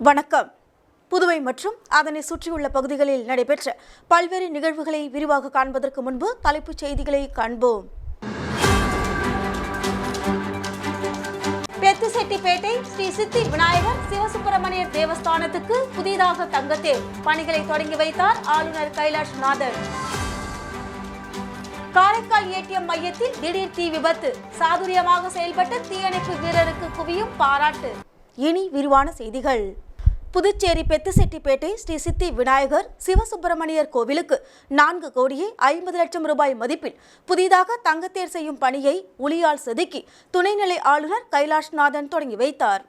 வணக்கம். புதுவை மற்றும் அதனை சுற்றியுள்ள பகுதிகளில் நடைபெற்ற பல்வேறு நிகழ்வுகளை விரிவாக காண்பதற்கு முன்பு தலைப்புச் செய்திகளை காண்போம். பெத்துசெட்டிப்பேட்டை ஸ்ரீ சித்தி விநாயகர் சிவசுப்பிரமணியர் தேவஸ்தானத்துக்கு புதிதாக தங்கத்தேர் பணிகளை தொடங்கி வைத்தார் ஆளுநர் கைலாஷ் நாதன். காரைக்கால் ஏடிஎம் மையத்தில் திடீர் தீ விபத்து, சாதுரியமாக செயல்பட்ட தீயணைப்பு வீரருக்கு குவியும் பாராட்டு. இனி விரிவான செய்திகள். புதுச்சேரி பெத்துசெட்டிப்பேட்டை ஸ்ரீ சித்தி விநாயகர் சிவசுப்பிரமணியர் கோவிலுக்கு 4,50,00,000 ரூபாய் மதிப்பில் புதிதாக தங்கத்தேர் செய்யும் பணியை உளியால் செதுக்கி துணைநிலை ஆளுநர் கைலாஷ்நாதன் தொடங்கி வைத்தார்.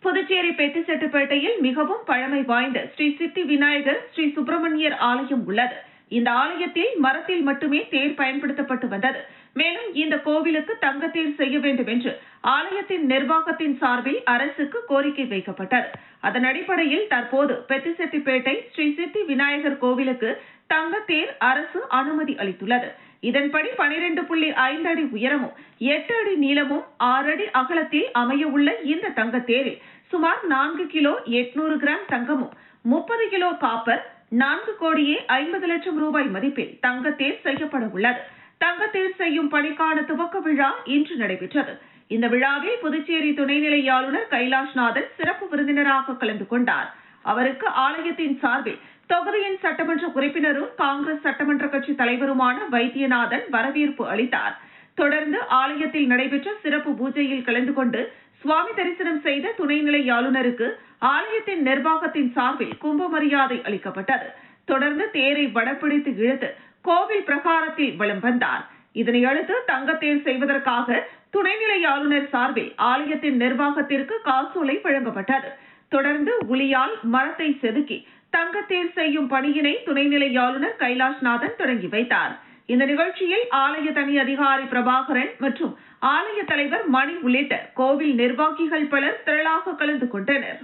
புதுச்சேரி பெத்துசெட்டிப்பேட்டையில் மிகவும் பழமை வாய்ந்த ஸ்ரீ சித்தி விநாயகர் ஸ்ரீ சுப்பிரமணியர் ஆலயம் உள்ளது. இந்த ஆலயத்தில் மரத்தில் மட்டுமே தேர் பயன்படுத்தப்பட்டு வந்தது. மேலும் இந்த கோவிலுக்கு தங்கத்தேர் செய்ய வேண்டும் என்று ஆலயத்தின் நிர்வாகத்தின் சார்பில் அரசுக்கு கோரிக்கை வைக்கப்பட்டது. அதன் அடிப்படையில் தற்போது பெத்துசெட்டிப்பேட்டை ஸ்ரீ சித்தி விநாயகர் கோவிலுக்கு தங்கத்தேர் அரசு அனுமதி அளித்துள்ளது. இதன்படி 12.5 அடி உயரமும் 8 அடி நீளமும் 6 அடி அகலத்தில் அமைய உள்ள இந்த தங்கத்தேரில் சுமார் 4 கிலோ 800 கிராம் தங்கமும் 30 கிலோ காப்பர் 4,50,00,000 ரூபாய் மதிப்பில் தங்கத்தேர் செய்யப்பட உள்ளது. தங்கத்தேர் செய்யும் பணிக்கான துவக்க விழா இன்று நடைபெற்றது. இந்த விழாவில் புதுச்சேரி துணைநிலை ஆளுநர் கைலாஷ்நாதன் சிறப்பு விருந்தினராக கலந்து கொண்டார். அவருக்கு ஆலயத்தின் சார்பில் தொகுதியின் சட்டமன்ற உறுப்பினரும் காங்கிரஸ் சட்டமன்ற கட்சி தலைவருமான வைத்தியநாதன் வரவேற்பு அளித்தார். தொடர்ந்து ஆலயத்தில் நடைபெற்ற சிறப்பு பூஜையில் கலந்து கொண்டு சுவாமி தரிசனம் செய்த துணைநிலை ஆளுநருக்கு ஆலயத்தின் நிர்வாகத்தின் சார்பில் கும்ப மரியாதை அளிக்கப்பட்டது. தொடர்ந்து தேரை வடம்பிடித்து இழுத்து கோவில் பிரகாரத்தில் வலம் வந்தார். இதனையடுத்து தங்கத்தேர் செய்வதற்காக துணைநிலை ஆளுநர் சார்பில் ஆலயத்தின் நிர்வாகத்திற்கு காசோலை வழங்கப்பட்டது. தொடர்ந்து உளியால் மரத்தை செதுக்கி தங்கத்தேர் செய்யும் பணியினை துணைநிலை ஆளுநர் கைலாஷ்நாதன் தொடங்கி வைத்தார். இந்த நிகழ்ச்சியில் ஆலய தனி அதிகாரி பிரபாகரன் மற்றும் ஆலய தலைவர் மணி உள்ளிட்ட கோவில் நிர்வாகிகள் பலர் திரளாக கலந்து கொண்டனர்.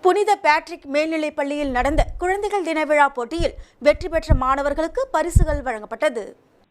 புனித பேட்ரிக் மேல்நிலைப் பள்ளியில் நடந்த குழந்தைகள் தின விழா போட்டியில் வெற்றி பெற்ற மாணவர்களுக்கு பரிசுகள் வழங்கப்பட்டது.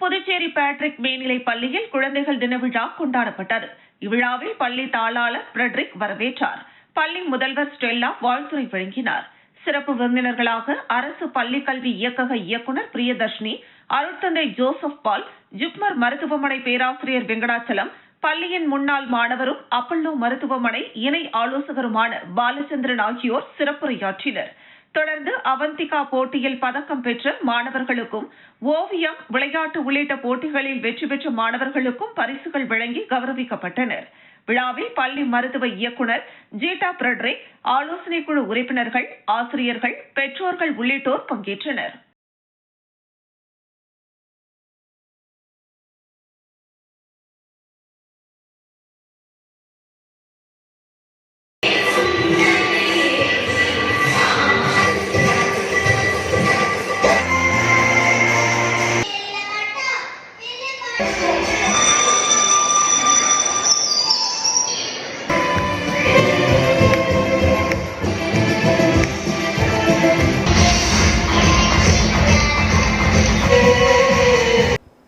புதுச்சேரி பேட்ரிக் மேல்நிலைப் பள்ளியில் குழந்தைகள் தின விழா கொண்டாடப்பட்டது. இவ்விழாவில் பள்ளி தாளாளர் பிரெட்ரிக் வரவேற்றார். பள்ளி முதல்வர் ஸ்டெல்லா வாழ்த்துரை வழங்கினார். சிறப்பு விருந்தினர்களாக அரசு பள்ளிக் கல்வி இயக்கக இயக்குநர் பிரியதர்ஷினி, அருட்தந்தை ஜோசப் பால், ஜிப்மர் மருத்துவமனை பேராசிரியர் வெங்கடாச்சலம், பள்ளியின் முன்னாள் மாணவரும் அப்பல்லோ மருத்துவமனை இணை ஆலோசகருமான பாலச்சந்திரன் ஆகியோர் சிறப்புரையாற்றினர். தொடர்ந்து அவந்திகா போட்டியில் பதக்கம் பெற்ற மாணவர்களுக்கும் ஓவியம், விளையாட்டு உள்ளிட்ட போட்டிகளில் வெற்றி பெற்ற மாணவர்களுக்கும் பரிசுகள் வழங்கி கௌரவிக்கப்பட்டனர். விழாவில் பள்ளி மருத்துவ இயக்குநர் ஜீட்டா பிரெட்ரிக், ஆலோசனை குழு உறுப்பினர்கள், ஆசிரியர்கள், பெற்றோர்கள் உள்ளிட்டோர் பங்கேற்றனர்.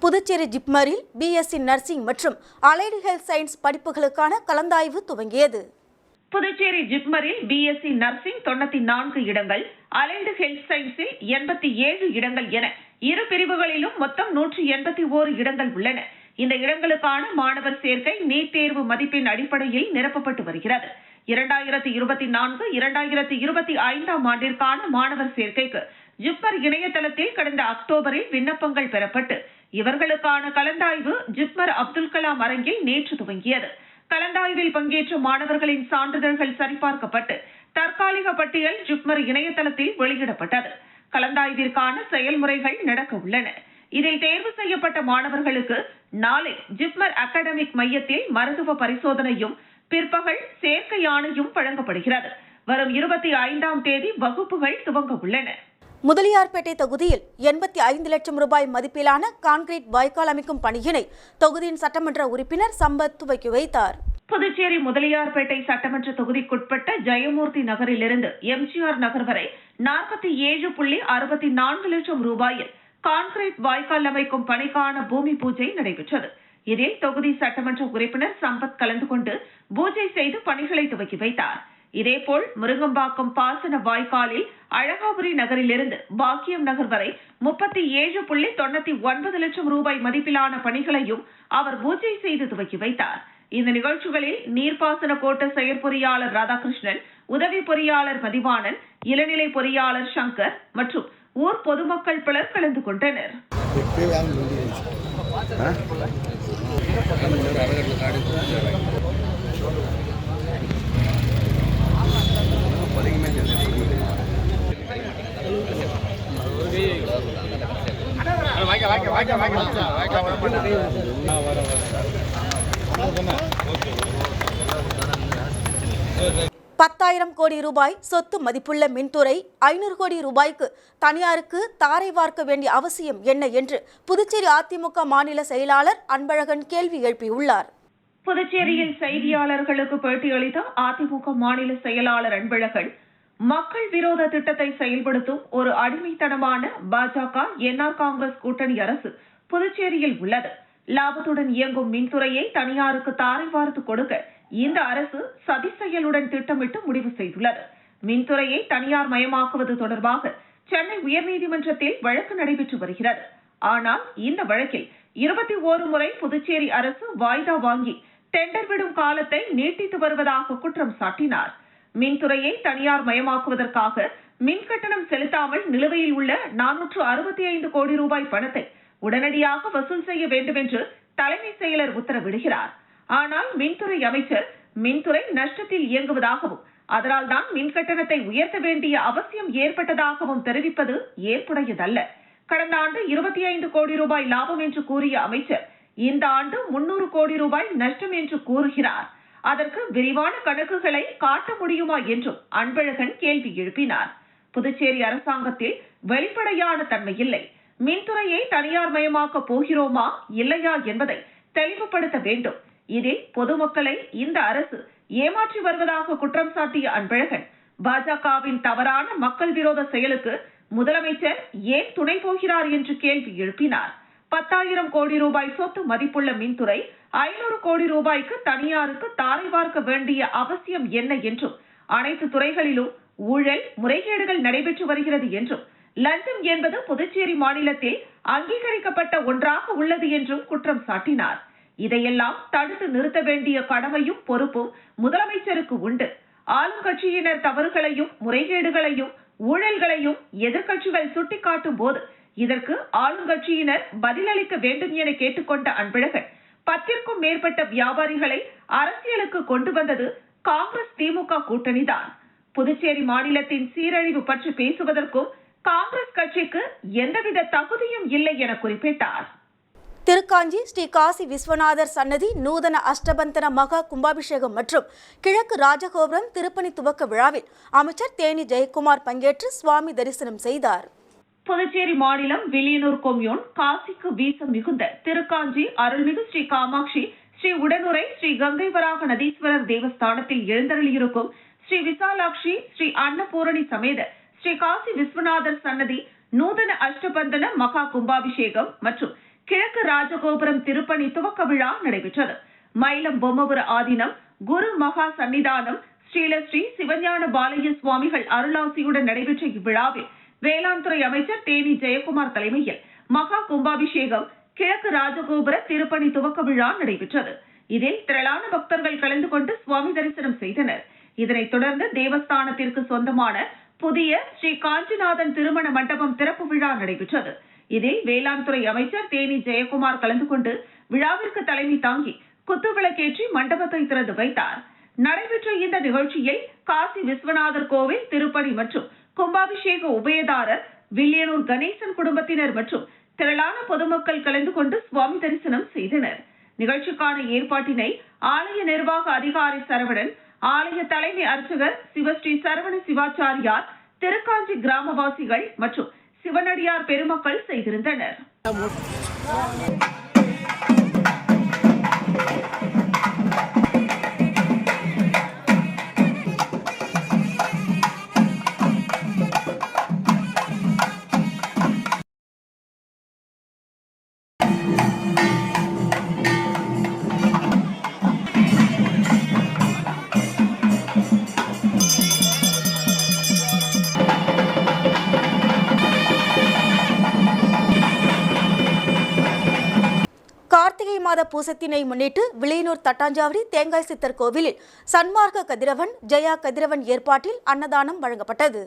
புதுச்சேரி ஜிப்மரில் பிஎஸ்சி நர்சிங் மற்றும் அலைடு ஹெல்த் சயின்ஸ் படிப்புகளுக்கான கலந்தாய்வு துவங்கியது. புதுச்சேரி ஜிப்மரில் பிஎஸ்சி நர்சிங் 94 இடங்கள், அலைடு ஹெல்த் சயின்ஸில் 87 இடங்கள் என இரு பிரிவுகளிலும் மொத்தம் 181 இடங்கள் உள்ளன. இந்த இடங்களுக்கான மாணவர் சேர்க்கை நீட் தேர்வு மதிப்பெண் அடிப்படையில் நிரப்பப்பட்டு வருகிறது. 2024, 2025 ஆண்டிற்கான மாணவர் சேர்க்கைக்கு ஜிப்மர் இணையதளத்தில் கடந்த அக்டோபரில் விண்ணப்பங்கள் பெறப்பட்டு இவர்களுக்கான கலந்தாய்வு ஜிப்மர் அப்துல் கலாம் அரங்கில் நேற்று துவங்கியது. கலந்தாய்வில் பங்கேற்ற மாணவர்களின் சான்றிதழ்கள் சரிபார்க்கப்பட்டு தற்காலிக பட்டியல் ஜிப்மர் இணையதளத்தில் வெளியிடப்பட்டது. கலந்தாய்விற்கான செயல்முறைகள் நடக்க உள்ளன. இதில் தேர்வு செய்யப்பட்ட மாணவர்களுக்கு நாளை ஜிப்மர் அகாடமிக் மையத்தில் மருத்துவ பரிசோதனையும் பிற்பகல் சேர்க்கை ஆணையும் வழங்கப்படுகிறது. வரும் 25ஆம் தேதி வகுப்புகள் துவங்க உள்ளன. முதலியார்பேட்டை தொகுதியில் 85 லட்சம் ரூபாய் மதிப்பிலான கான்கிரீட் வாய்க்கால் அமைக்கும் பணியினை தொகுதியின் சட்டமன்ற உறுப்பினர் சம்பத் துவக்கி வைத்தார். புதுச்சேரி முதலியார்பேட்டை சட்டமன்ற தொகுதிக்குட்பட்ட ஜெயமூர்த்தி நகரிலிருந்து எம்ஜிஆர் நகர் வரை 47.64 லட்சம் ரூபாயில் கான்கிரீட் வாய்க்கால் அமைக்கும் பணிக்கான பூமி பூஜை நடைபெற்றது. இதில் தொகுதி சட்டமன்ற உறுப்பினர் சம்பத் கலந்து கொண்டு பூஜை செய்து பணிகளை துவக்கி வைத்தார். இதேபோல் முருங்கம்பாக்கம் பாசன வாய்க்காலில் அழகாபுரி நகரிலிருந்து பாக்கியம் நகர் வரை 37.99 லட்சம் ரூபாய் மதிப்பிலான பணிகளையும் அவர் பூஜை செய்து துவக்கி வைத்தார். இந்த நிகழ்ச்சிகளில் நீர்ப்பாசன கோட்ட செயற்பொறியாளர் ராதாகிருஷ்ணன், உதவி பொறியாளர் மதிவாணன், இளநிலை பொறியாளர் சங்கர் மற்றும் ஊர் பொதுமக்கள் பலர் கலந்து கொண்டனர். $10,000 கோடி ரூபாய் சொத்து மதிப்புள்ள மின்துறை 500 கோடி ரூபாய்க்கு தனியாருக்கு தாரை வார்க்க வேண்டிய அவசியம் என்ன என்று புதுச்சேரி அதிமுக மாநில செயலாளர் அன்பழகன் கேள்வி எழுப்பியுள்ளார். புதுச்சேரியில் செய்தியாளர்களுக்கு பேட்டியளித்த அதிமுக மாநில செயலாளர் அன்பழகன், மக்கள் விரோத திட்டத்தை செயல்படுத்தும் ஒரு அடிமைத்தனமான பாஜக என்ஆர் காங்கிரஸ் கூட்டணி அரசு புதுச்சேரியில் உள்ளது. லாபத்துடன் இயங்கும் மின்துறையை தனியாருக்கு தாரை வார்த்து கொடுக்க இந்த அரசு சதி செயலுடன் திட்டமிட்டு முடிவு செய்துள்ளது. மின்துறையை தனியார் மயமாக்குவது தொடர்பாக சென்னை உயர்நீதிமன்றத்தில் வழக்கு நடைபெற்று வருகிறது. ஆனால் இந்த வழக்கில் 21 முறை புதுச்சேரி அரசு வாய்தா வாங்கி டெண்டர் விடும் காலத்தை நீட்டித்து வருவதாக குற்றம் சாட்டினார். மின்துறையை தனியார் மயமாக்குவதற்காக மின் கட்டணம் செலுத்தாமல் நிலுவையில் உள்ள 465 கோடி ரூபாய் பணத்தை உடனடியாக வசூல் செய்ய வேண்டும் என்று தலைமை செயலர் உத்தரவிடுகிறார். ஆனால் மின்துறை அமைச்சர் மின்துறை நஷ்டத்தில் இயங்குவதாகவும் அதனால்தான் மின் கட்டணத்தை உயர்த்த வேண்டிய அவசியம் ஏற்பட்டதாகவும் தெரிவிப்பது ஏற்புடையதல்ல. கடந்த ஆண்டு 25 கோடி ரூபாய் லாபம் என்று கூறிய அமைச்சர் இந்த ஆண்டு 300 கோடி ரூபாய் நஷ்டம் என்று கூறுகிறார். அதற்கு விரிவான கணக்குகளை காட்ட முடியுமா என்றும் அன்பழகன் கேள்வி எழுப்பினார். புதுச்சேரி அரசாங்கத்தில் வெளிப்படையான தன்மை இல்லை. மின்துறையை தனியார் மயமாக்க போகிறோமா இல்லையா என்பதை தெளிவுபடுத்த வேண்டும். இதில் பொதுமக்களை இந்த அரசு ஏமாற்றி வருவதாக குற்றம் சாட்டிய அன்பழகன், பாஜகவின் தவறான மக்கள் விரோத செயலுக்கு முதலமைச்சர் ஏன் துணை போகிறார் என்று கேள்வி எழுப்பினார். 10,000 கோடி ரூபாய் சொத்து மதிப்புள்ள மின்துறை 500 கோடி ரூபாய்க்கு தனியாருக்கு தாரை வார்க்க வேண்டிய அவசியம் என்ன என்றும், அனைத்து துறைகளிலும் ஊழல் முறைகேடுகள் நடைபெற்று வருகிறது என்றும், லஞ்சம் என்பது புதுச்சேரி மாநிலத்தில் அங்கீகரிக்கப்பட்ட ஒன்றாக உள்ளது என்றும் குற்றம் சாட்டினார். இதையெல்லாம் தடுத்து நிறுத்த வேண்டிய கடமையும் பொறுப்பும் முதலமைச்சருக்கு உண்டு. ஆளுங்கட்சியினர் தவறுகளையும் முறைகேடுகளையும் ஊழல்களையும் எதிர்க்கட்சிகள் சுட்டிக்காட்டும் போது இதற்கு ஆளுங்கட்சியினர் பதிலளிக்க வேண்டும் என கேட்டுக்கொண்ட அன்பழகன், 10க்கும் மேற்பட்ட வியாபாரிகளை அரசியலுக்கு கொண்டு வந்தது காங்கிரஸ் திமுக கூட்டணிதான். புதுச்சேரி மாநிலத்தின் சீரழிவு பற்றி பேசுவதற்கும் காங்கிரஸ் கட்சிக்கு எந்தவித தகுதியும் இல்லை என குறிப்பிட்டார். திருக்காஞ்சி ஸ்ரீ காசி விஸ்வநாதர் சன்னதி நூதன அஷ்டபந்தன மகா கும்பாபிஷேகம் மற்றும் கிழக்கு ராஜகோபுரம் திருப்பணி துவக்க விழாவில் அமைச்சர் தேனி ஜெயக்குமார் பங்கேற்று சுவாமி தரிசனம் செய்தார். புதுச்சேரி மாநிலம் வில்லியனூர் கொம்யூன் காசிக்கு வீசம் மிகுந்த திருக்காஞ்சி அருள்மிகு ஸ்ரீ காமாட்சி ஸ்ரீ உடனுரை ஸ்ரீ கங்கை வராக நதீஸ்வரர் தேவஸ்தானத்தில் எழுந்தருளியிருக்கும் ஸ்ரீ விசாலாட்சி ஸ்ரீ அன்னபூரணி சமேத ஸ்ரீ காசி விஸ்வநாதர் சன்னதி நூதன அஷ்டபந்தன மகா கும்பாபிஷேகம் மற்றும் கிழக்கு ராஜகோபுரம் திருப்பணி துவக்க விழா நடைபெற்றது. மயிலம் பொம்மபுர ஆதீனம் குரு மகா சன்னிதானம் ஸ்ரீலஸ்ரீ சிவஞான பாலய்ய சுவாமிகள் அருளாசியுடன் நடைபெற்ற இவ்விழாவில் வேளாண் துறை அமைச்சர் தேனி ஜெயக்குமார் தலைமையில் மகா கும்பாபிஷேகம் கிழக்கு ராஜகோபுர திருப்பணி துவக்க விழா நடைபெற்றது. இதில் திரளான பக்தர்கள் கலந்து கொண்டு சுவாமி தரிசனம் செய்தனர். இதனைத் தொடர்ந்து தேவஸ்தானத்திற்கு சொந்தமான புதிய ஸ்ரீ காஞ்சிநாதன் திருமண மண்டபம் திறப்பு விழா நடைபெற்றது. இதில் வேளாண் துறை அமைச்சர் தேனி ஜெயக்குமார் கலந்து கொண்டு விழாவிற்கு தலைமை தாங்கி குத்துவிளக்கேற்றி மண்டபத்தை திறந்து வைத்தார். நடைபெற்ற இந்த நிகழ்ச்சியில் காசி விஸ்வநாதர் கோவில் திருப்பணி மற்றும் கும்பாபிஷேக உபயதாரர் வில்லியனூர் கணேசன் குடும்பத்தினர் மற்றும் திரளான பொதுமக்கள் கலந்து கொண்டு சுவாமி தரிசனம் செய்தனர். நிகழ்ச்சிக்கான ஏற்பாட்டினை ஆலய நிர்வாக அதிகாரி சரவணன், ஆலய தலைமை அர்ச்சகர் சிவஸ்ரீ சரவண சிவாச்சாரியார், திருக்காஞ்சி கிராமவாசிகள் மற்றும் சிவனடியார் பெருமக்கள் செய்திருந்தனர். கார்த்திகை மாத பூசத்தினை முன்னிட்டு வில்லியனூர் தட்டாஞ்சாவடி தேங்காய் சித்தர் கோவிலில் சன்மார்க்க கதிரவன் ஜெயா கதிரவன் ஏற்பாட்டில் அன்னதானம் வழங்கப்பட்டது.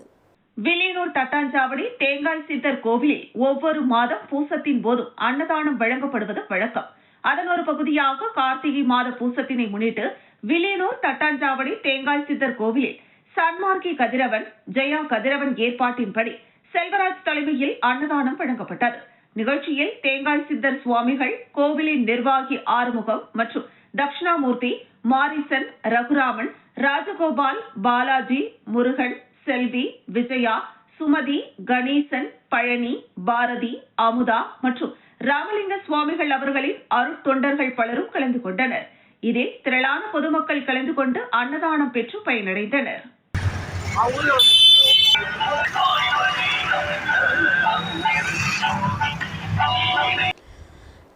வில்லியனூர் தட்டாஞ்சாவடி தேங்காய் சித்தர் கோவிலில் ஒவ்வொரு மாதம் பூசத்தின் போது அன்னதானம் வழங்கப்படுவது வழக்கம். அதன் ஒரு பகுதியாக கார்த்திகை மாத பூசத்தினை முன்னிட்டு வில்லியனூர் தட்டாஞ்சாவடி தேங்காய் சித்தர் கோவிலில் சன்மார்க்கி கதிரவன் ஜெயா கதிரவன் ஏற்பாட்டின்படி செல்வராஜ் தலைமையில் அன்னதானம் வழங்கப்பட்டது. நிகழ்ச்சியில் தேங்காய் சித்தர் சுவாமிகள், கோவிலின் நிர்வாகி ஆறுமுகம் மற்றும் தட்சிணாமூர்த்தி, மாரிசன், ரகுராமன், ராஜகோபால், பாலாஜி, முருகன், செல்வி, விஜயா, சுமதி, கணேசன், பழனி, பாரதி, அமுதா மற்றும் ராமலிங்க சுவாமிகள் அவர்களின் அருட்தொண்டர்கள் பலரும் கலந்து கொண்டனர். இதில் திரளான பொதுமக்கள் கலந்து கொண்டு அன்னதானம் பெற்று பயனடைந்தனர்.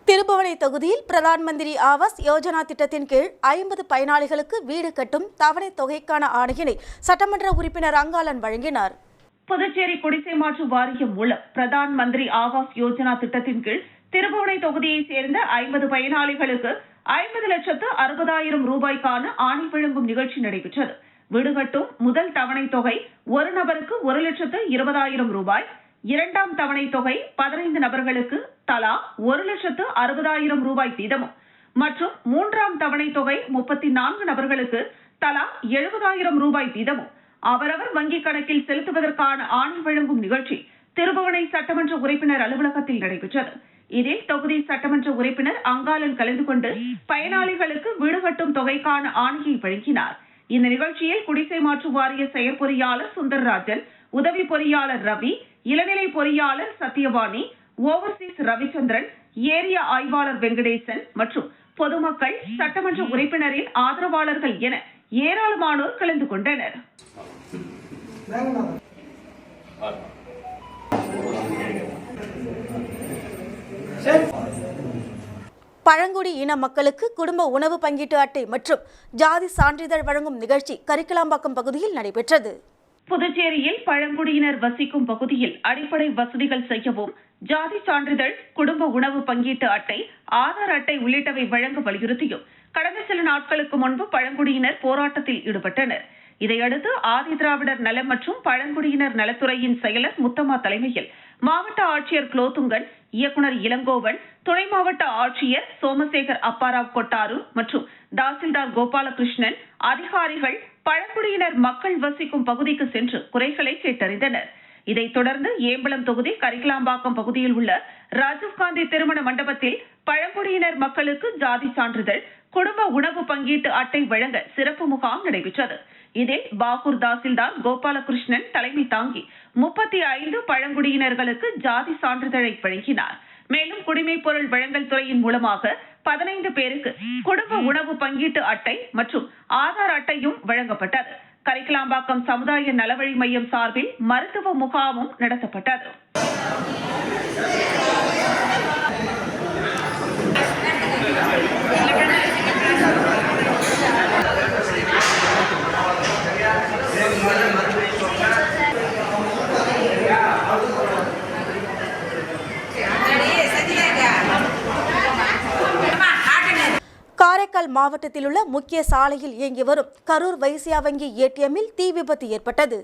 திருபுவனை தொகுதியில் பிரதான் மந்திரி ஆவாஸ் யோஜனா திட்டத்தின் கீழ் 50 பயனாளிகளுக்கு வீடு கட்டும் தவணை தொகைக்கான ஆணையினை சட்டமன்ற உறுப்பினர் அங்காளன் வழங்கினார். புதுச்சேரி குடிசை மாற்று வாரியம் மூலம் பிரதான் மந்திரி ஆவாஸ் யோஜனா திட்டத்தின் கீழ் திருபுவனை தொகுதியைச் சேர்ந்த 50 பயனாளிகளுக்கு 50,60,000 ரூபாய்க்கான ஆணை வழங்கும் நிகழ்ச்சி நடைபெற்றது. வீடு கட்டும் முதல் தவணை தொகை ஒரு நபருக்கு 1,20,000 ரூபாய், இரண்டாம் தவணை தொகை 15 நபர்களுக்கு தலா 1,60,000 ரூபாய் வீதமும் மற்றும் மூன்றாம் தவணை தொகை 34 நபர்களுக்கு தலா 70,000 ரூபாய் வீதமும் அவரவர் வங்கிக் கணக்கில் செலுத்துவதற்கான ஆணை வழங்கும் நிகழ்ச்சி திருபுவனை சட்டமன்ற உறுப்பினர் அலுவலகத்தில் நடைபெற்றது. இதில் தொகுதி சட்டமன்ற உறுப்பினர் அங்காளன் கலந்து கொண்டு பயனாளிகளுக்கு வீடு கட்டும் தொகைக்கான ஆணையை வழங்கினார். இந்த நிகழ்ச்சியில் குடிசை மாற்று வாரிய செயற்பொறியாளர் சுந்தரராஜன், உதவி பொறியாளர் ரவி, இளநிலை பொறியாளர் சத்யவாணி, ஓவர்சீஸ் ரவிச்சந்திரன், ஏரியா ஆய்வாளர் வெங்கடேசன் மற்றும் பொதுமக்கள், சட்டமன்ற உறுப்பினரின் ஆதரவாளர்கள் என ஏராளமானோர் கலந்து கொண்டனர். பழங்குடி இன மக்களுக்கு குடும்ப உணவு பங்கீட்டு அட்டை மற்றும் ஜாதி சான்றிதழ் வழங்கும் நிகழ்ச்சி கரிக்கலாம்பாக்கம் பகுதியில் நடைபெற்றது. புதுச்சேரியில் பழங்குடியினர் வசிக்கும் பகுதியில் அடிப்படை வசதிகள் செய்யவும் ஜாதி சான்றிதழ், குடும்ப உணவு பங்கீட்டு அட்டை, ஆதார் அட்டை உள்ளிட்டவை வழங்க வலியுறுத்தியும் கடந்த சில நாட்களுக்கு முன்பு பழங்குடியினர் போராட்டத்தில் ஈடுபட்டனர். இதையடுத்து ஆதி திராவிடர் நலம் மற்றும் பழங்குடியினர் நலத்துறையின் செயலர் முத்தம்மா தலைமையில் மாவட்ட ஆட்சியர் குலோத்துங்கன், இயக்குநர் இளங்கோவன், துணை மாவட்ட ஆட்சியர் சோமசேகர் அப்பாராவ் கொட்டாரு மற்றும் தாசில்தார் கோபாலகிருஷ்ணன் அதிகாரிகள் பழங்குடியினர் மக்கள் வசிக்கும் பகுதிக்கு சென்று குறைகளை கேட்டறிந்தனர். இதைத் தொடர்ந்து ஏம்பலம் தொகுதி கரிக்கலாம்பாக்கம் பகுதியில் உள்ள ராஜீவ்காந்தி திருமண மண்டபத்தில் பழங்குடியினர் மக்களுக்கு ஜாதி சான்றிதழ், குடும்ப உணவு பங்கீட்டு அட்டை வழங்க சிறப்பு முகாம் நடைபெற்றது. இதில் பாகூர் தாசில்தார் கோபாலகிருஷ்ணன் தலைமை தாங்கி 35 பழங்குடியினர்களுக்கு ஜாதி சான்றிதழை வழங்கினார். மேலும் குடிமைப் பொருள் வழங்கல் துறையின் மூலமாக 15 பேருக்கு குடும்ப உணவு பங்கீட்டு அட்டை மற்றும் ஆதார் அட்டையும் வழங்கப்பட்டது. கரிக்கலாம்பாக்கம் சமுதாய நலவழி மையம் சார்பில் மருத்துவ முகாமும் நடத்தப்பட்டது. காரைக்கால் மாவட்டத்தில் உள்ள முக்கிய சாலையில் இயங்கி வரும் கரூர் வைசியா வங்கி ஏடிஎம்மில் தீ விபத்து ஏற்பட்டது.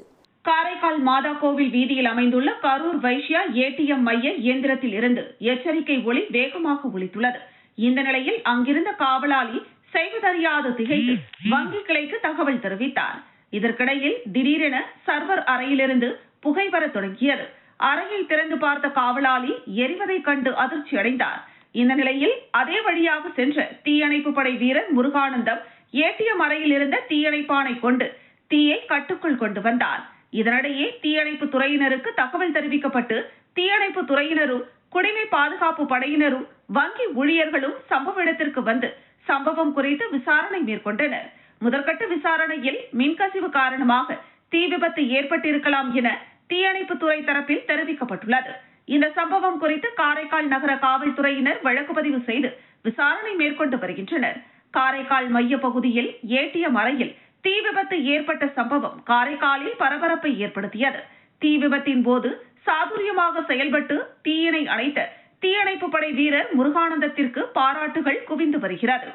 காரைக்கால் மாதா கோவில் வீதியில் அமைந்துள்ள கரூர் வைசியா ஏடிஎம் மைய இயந்திரத்தில் இருந்து எச்சரிக்கை ஒலி வேகமாக ஒலித்துள்ளது. இந்த நிலையில் அங்கிருந்த காவலாளி செய்வதறியாது திகைத்து வங்கி கிளைக்கு தகவல் தெரிவித்தார். இதற்கிடையில் திடீரென சர்வர் அறையிலிருந்து புகை வர தொடங்கியது. அறையை திறந்து பார்த்த காவலாளி எரிவதை கண்டு அதிர்ச்சி அடைந்தார். இந்த நிலையில் அதே வழியாக சென்ற தீயணைப்பு படை வீரர் முருகானந்தம் ஏடிஎம் அறையில் இருந்த தீயணைப்பானை கொண்டு தீயை கட்டுக்குள் கொண்டு வந்தார். இதனிடையே தீயணைப்பு துறையினருக்கு தகவல் தெரிவிக்கப்பட்டு தீயணைப்பு துறையினரும் குடிமை பாதுகாப்பு படையினரும் வங்கி ஊழியர்களும் சம்பவ இடத்திற்கு வந்து சம்பவம் குறித்து விசாரணை மேற்கொண்டனர். முதற்கட்ட விசாரணையில் மின்கசிவு காரணமாக தீ விபத்து ஏற்பட்டிருக்கலாம் என தீயணைப்பு துறை தரப்பில் தெரிவிக்கப்பட்டுள்ளது. இந்த சம்பவம் குறித்து காரைக்கால் நகர காவல்துறையினர் வழக்கு பதிவு செய்து விசாரணை மேற்கொண்டு வருகின்றனர். காரைக்கால் மைய பகுதியில் ஏடிஎம் அறையில் தீ விபத்து ஏற்பட்ட சம்பவம் காரைக்காலில் பரபரப்பை ஏற்படுத்தியது. தீ விபத்தின் போது சாதுரியமாக செயல்பட்டு தீயினை அணைத்த தீயணைப்பு படை வீரர் முருகானந்தத்திற்கு பாராட்டுகள் குவிந்து வருகிறது.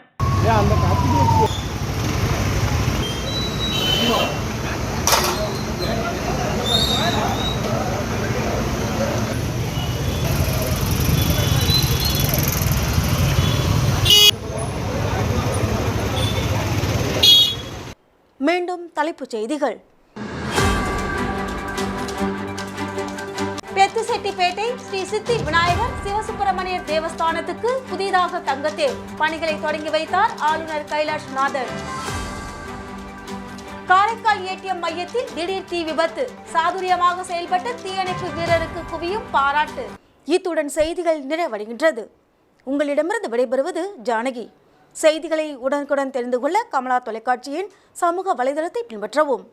மீண்டும் தலைப்புச் செய்திகள். பெத்துசெட்டிப்பேட்டை ஸ்ரீ சித்தி விநாயகர் சிவசுப்பிரமணியர் தேவஸ்தானத்துக்கு புதிதாக தங்கத்தேர் பணிகளை தொடங்கி வைத்தார் ஆளுநர் கைலாஷ் நாதன். காரைக்கால் ஏடிஎம் மையத்தில் திடீர் தீ விபத்து, சாதுரியமாக செயல்பட்ட தீயணைப்பு வீரருக்கு குவியும் பாராட்டு. இத்துடன் செய்திகள் நிறைவடைகின்றது. உங்களிடமிருந்து விடைபெறுவது ஜானகி. செய்திகளை உடனுக்குடன் தெரிந்து கொள்ள கமலா தொலைக்காட்சியின் சமூக வலைதளத்தை பின்பற்றவும்.